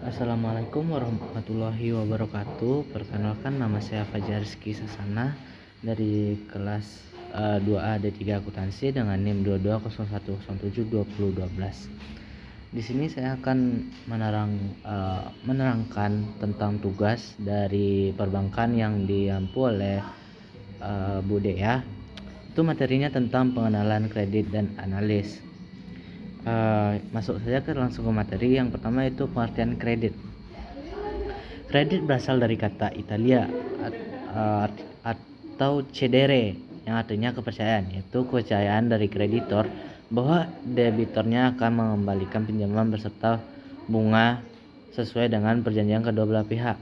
Assalamualaikum warahmatullahi wabarakatuh. Perkenalkan, nama saya Fajar Rizky Sasana dari kelas 2A D3 Akuntansi dengan NIM 2201072012. Di sini saya akan menerangkan tentang tugas dari perbankan yang diampu oleh Bu Dea. Itu materinya tentang pengenalan kredit dan analis. Masuk saja langsung ke materi. Yang pertama itu pengertian kredit. Kredit berasal dari kata Italia atau cedere yang artinya kepercayaan, yaitu kepercayaan dari kreditor bahwa debitornya akan mengembalikan pinjaman beserta bunga sesuai dengan perjanjian kedua belah pihak.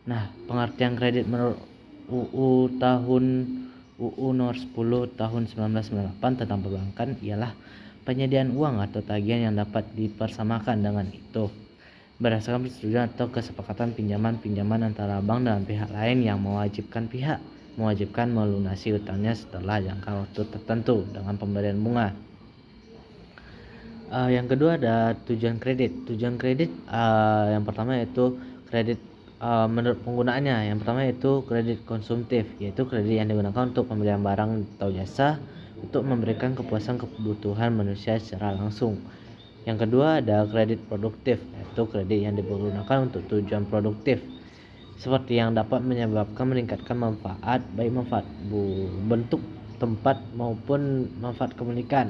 Nah, pengertian kredit menurut UU nomor 10 tahun 1998 tentang perbankan ialah penyediaan uang atau tagihan yang dapat dipersamakan dengan itu berdasarkan persetujuan atau kesepakatan pinjaman antara bank dan pihak lain yang mewajibkan melunasi utangnya setelah jangka waktu tertentu dengan pemberian bunga. Yang kedua ada tujuan kredit. Tujuan kredit yang pertama yaitu kredit menurut penggunaannya. Yang pertama yaitu kredit konsumtif, yaitu kredit yang digunakan untuk pembelian barang atau jasa untuk memberikan kepuasan kebutuhan manusia secara langsung. Yang kedua ada kredit produktif, yaitu kredit yang digunakan untuk tujuan produktif seperti yang dapat menyebabkan meningkatkan manfaat, baik manfaat bentuk, tempat maupun manfaat kepemilikan.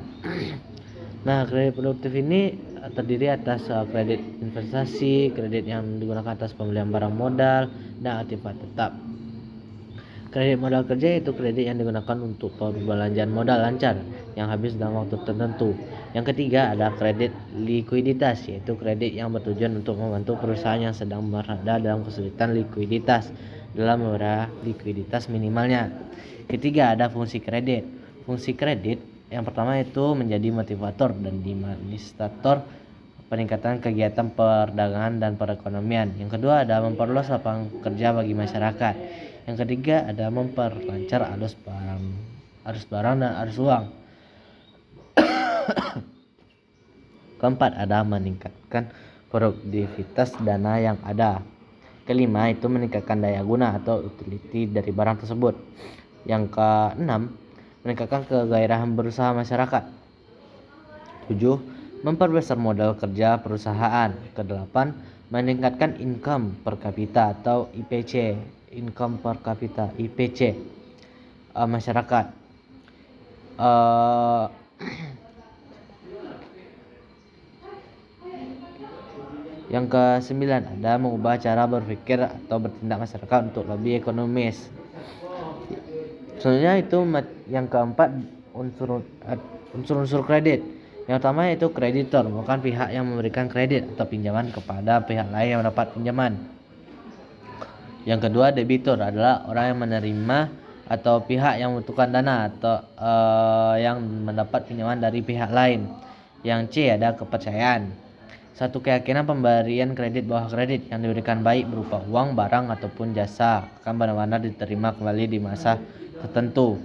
Nah, kredit produktif ini terdiri atas kredit investasi, kredit yang digunakan atas pembelian barang modal, dan aktiva tetap. Kredit modal kerja yaitu kredit yang digunakan untuk perbelanjaan modal lancar yang habis dalam waktu tertentu. Yang ketiga ada kredit likuiditas, yaitu kredit yang bertujuan untuk membantu perusahaan yang sedang berada dalam kesulitan likuiditas dalam meraih likuiditas minimalnya. Ketiga ada fungsi kredit. Fungsi kredit yang pertama itu menjadi motivator dan administrator peningkatan kegiatan perdagangan dan perekonomian. Yang kedua ada memperluas lapangan kerja bagi masyarakat. Yang ketiga ada memperlancar arus barang dan arus uang. Keempat ada meningkatkan produktivitas dana yang ada. Kelima itu meningkatkan daya guna atau utility dari barang tersebut. Yang keenam meningkatkan kegairahan berusaha masyarakat. 7. Memperbesar modal kerja perusahaan. Kedelapan, meningkatkan income per kapita atau IPC, masyarakat. Yang ke-9 ada mengubah cara berpikir atau bertindak masyarakat untuk lebih ekonomis. Selanjutnya itu yang keempat unsur-unsur kredit. Yang pertama yaitu kreditor, bukan pihak yang memberikan kredit atau pinjaman kepada pihak lain yang mendapat pinjaman. Yang kedua debitur adalah orang yang menerima atau pihak yang membutuhkan dana atau yang mendapat pinjaman dari pihak lain. Yang C ada kepercayaan, satu keyakinan pemberian kredit bahwa kredit yang diberikan baik berupa uang, barang ataupun jasa akan benar-benar diterima kembali di masa tertentu.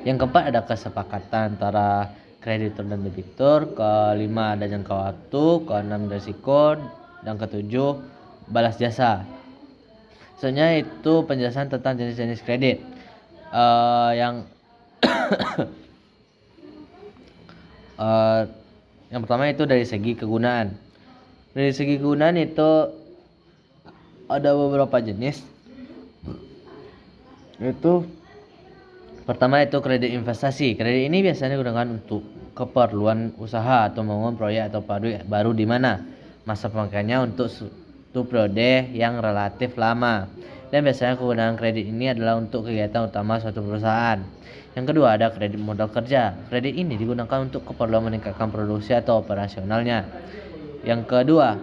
Yang keempat ada kesepakatan antara kreditor dan debitur. Kelima ada jangka waktu. Keenam risiko. Dan ketujuh balas jasa. Selanjutnya itu penjelasan tentang jenis-jenis kredit. Yang pertama itu dari segi kegunaan. Dari segi kegunaan itu ada beberapa jenis. Itu pertama itu kredit investasi. Kredit ini biasanya digunakan untuk keperluan usaha atau membangun proyek atau pabrik baru di mana masa pemakaiannya untuk suatu periode yang relatif lama. Dan biasanya kegunaan kredit ini adalah untuk kegiatan utama suatu perusahaan. Yang kedua ada kredit modal kerja. Kredit ini digunakan untuk keperluan meningkatkan produksi atau operasionalnya. Yang kedua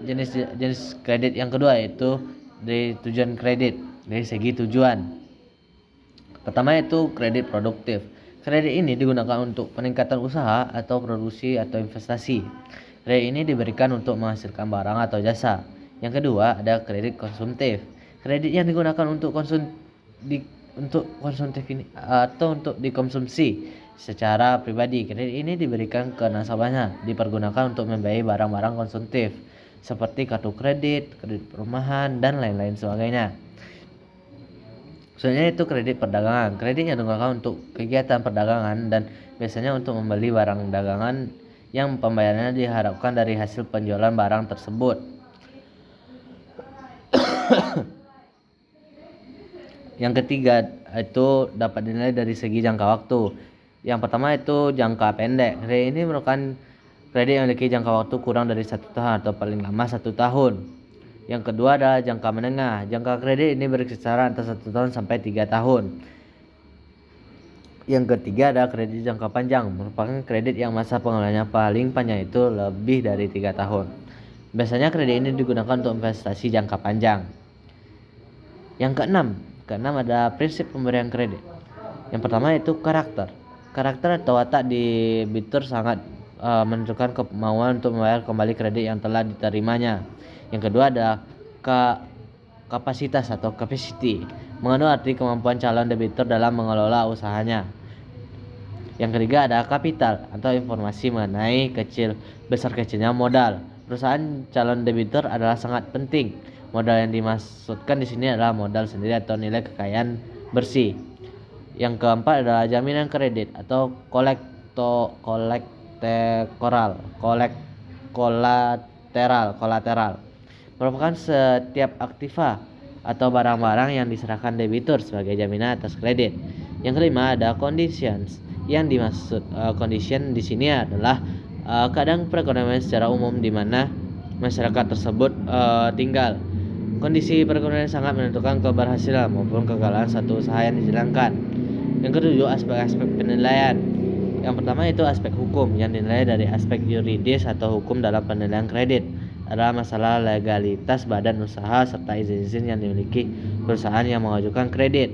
jenis kredit yang kedua yaitu dari tujuan kredit, dari segi tujuan. Pertama itu kredit produktif. Kredit ini digunakan untuk peningkatan usaha atau produksi atau investasi. Kredit ini diberikan untuk menghasilkan barang atau jasa. Yang kedua ada kredit konsumtif. Kredit yang digunakan untuk untuk konsumtif ini atau untuk dikonsumsi secara pribadi. Kredit ini diberikan ke nasabahnya, dipergunakan untuk membiayai barang-barang konsumtif seperti kartu kredit, kredit perumahan, dan lain-lain sebagainya. Selanjutnya itu kredit perdagangan. Kredit yang digunakan untuk kegiatan perdagangan dan biasanya untuk membeli barang dagangan yang pembayarannya diharapkan dari hasil penjualan barang tersebut. Yang ketiga itu dapat dinilai dari segi jangka waktu. Yang pertama itu jangka pendek. Kredit ini merupakan kredit yang memiliki jangka waktu kurang dari 1 tahun atau paling lama 1 tahun. Yang kedua adalah jangka menengah. Jangka kredit ini berkisar antara 1 tahun sampai 3 tahun. Yang ketiga adalah kredit jangka panjang, merupakan kredit yang masa pengeluarannya paling panjang itu lebih dari 3 tahun. Biasanya kredit ini digunakan untuk investasi jangka panjang. Yang keenam ada prinsip pemberian kredit. Yang pertama itu karakter. Karakter atau watak debitur sangat menentukan kemauan untuk membayar kembali kredit yang telah diterimanya. Yang kedua ada kapasitas atau capacity, mengandung arti kemampuan calon debitur dalam mengelola usahanya. Yang ketiga ada kapital atau informasi mengenai besar kecilnya modal. Perusahaan calon debitur adalah sangat penting. Modal yang dimaksudkan di sini adalah modal sendiri atau nilai kekayaan bersih. Yang keempat adalah jaminan kredit atau kolateral. Merupakan setiap aktiva atau barang-barang yang diserahkan debitur sebagai jaminan atas kredit. Yang kelima ada conditions. Yang dimaksud condition di sini adalah keadaan perekonomian secara umum di mana masyarakat tersebut tinggal. Kondisi perekonomian sangat menentukan keberhasilan maupun kegagalan satu usaha yang dijalankan. Yang ketujuh aspek-aspek penilaian. Yang pertama itu aspek hukum yang dinilai dari aspek yuridis atau hukum dalam penilaian kredit adalah masalah legalitas badan usaha serta izin-izin yang dimiliki perusahaan yang mengajukan kredit.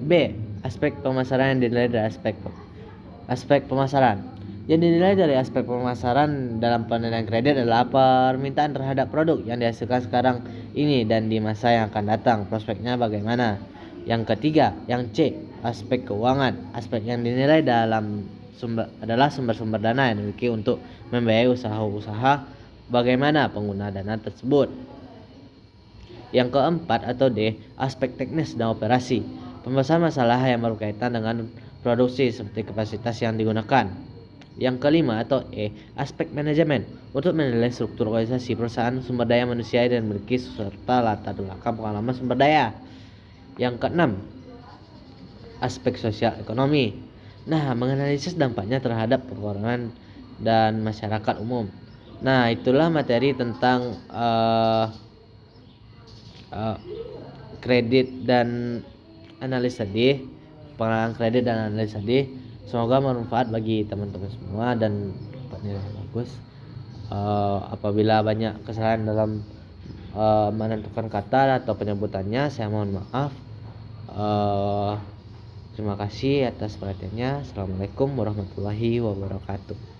B. Aspek pemasaran yang dinilai dari aspek pemasaran. Yang dinilai dari aspek pemasaran dalam penilaian kredit adalah permintaan terhadap produk yang dihasilkan sekarang ini dan di masa yang akan datang, prospeknya bagaimana. Yang ketiga, yang C, aspek keuangan. Aspek yang dinilai adalah sumber-sumber dana yang dimiliki untuk membiayai usaha-usaha, bagaimana pengguna dana tersebut. Yang keempat atau D, aspek teknis dan operasi. Pembahasan masalah yang berkaitan dengan produksi seperti kapasitas yang digunakan. Yang kelima atau E, aspek manajemen untuk menilai struktur organisasi perusahaan, sumber daya manusia dan memiliki serta latar belakang pengalaman sumber daya. Yang keenam, aspek sosial ekonomi. Nah, menganalisis dampaknya terhadap perorangan dan masyarakat umum. Nah, itulah materi tentang kredit dan analis tadi, pengenalan kredit dan analis tadi. Semoga bermanfaat bagi teman-teman semua dan dapat nilai yang bagus. Apabila banyak kesalahan dalam menentukan kata atau penyebutannya, saya mohon maaf. Terima kasih atas perhatiannya. Assalamualaikum warahmatullahi wabarakatuh.